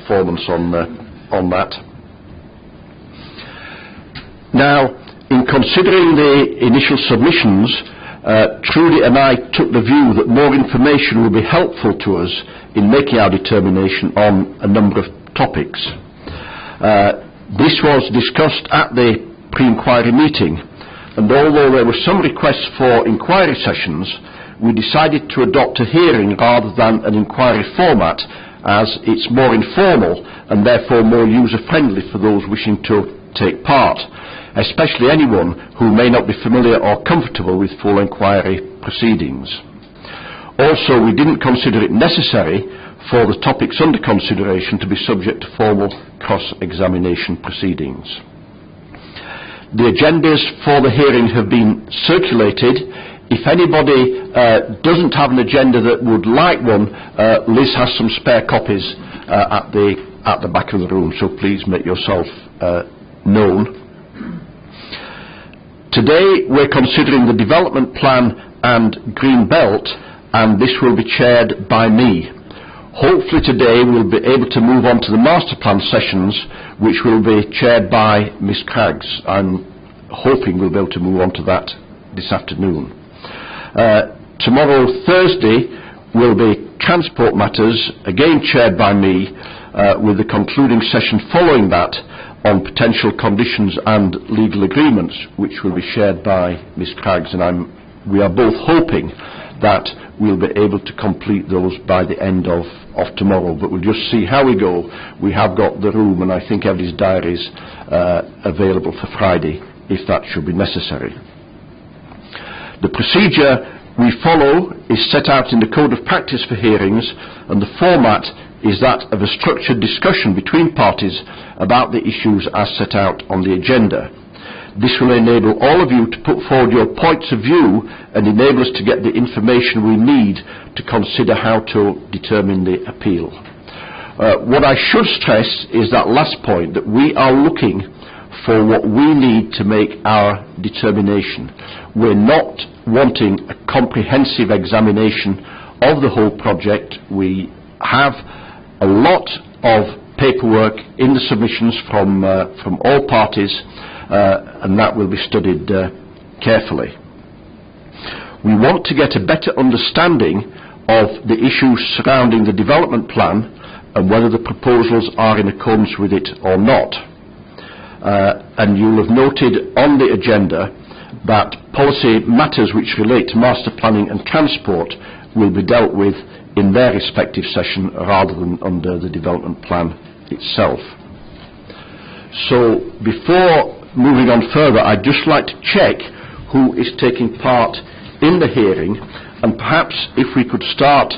performance on that. Now, in considering the initial submissions, Trudy and I took the view that more information will be helpful to us in making our determination on a number of topics. This was discussed at the pre-inquiry meeting, and although there were some requests for inquiry sessions, we decided to adopt a hearing rather than an inquiry format, as it's more informal and therefore more user-friendly for those wishing to take part, especially anyone who may not be familiar or comfortable with full inquiry proceedings. Also, we didn't consider it necessary for the topics under consideration to be subject to formal cross-examination proceedings. The agendas for the hearing have been circulated. If anybody doesn't have an agenda that would like one, Liz has some spare copies at the back of the room, so please make yourself known. Today we're considering the development plan and green belt, and this will be chaired by me. Hopefully today we'll be able to move on to the master plan sessions, which will be chaired by Ms Craggs. I'm hoping we'll be able to move on to that this afternoon. Tomorrow, Thursday, will be transport matters, again chaired by me, with the concluding session following that on potential conditions and legal agreements, which will be shared by Ms Craggs, and we are both hoping that we'll be able to complete those by the end of tomorrow, but we'll just see how we go. We have got the room, and I think everybody's diary is available for Friday if that should be necessary. The procedure we follow is set out in the Code of Practice for hearings, and the format is that of a structured discussion between parties about the issues as set out on the agenda. This will enable all of you to put forward your points of view and enable us to get the information we need to consider how to determine the appeal. What I should stress is that last point, that we are looking for what we need to make our determination. We're not wanting a comprehensive examination of the whole project. We have a lot of paperwork in the submissions from all parties, and that will be studied carefully. We want to get a better understanding of the issues surrounding the development plan and whether the proposals are in accordance with it or not. And you'll have noted on the agenda that policy matters which relate to master planning and transport will be dealt with in their respective session rather than under the development plan itself. So before moving on further, I'd just like to check who is taking part in the hearing, and perhaps if we could start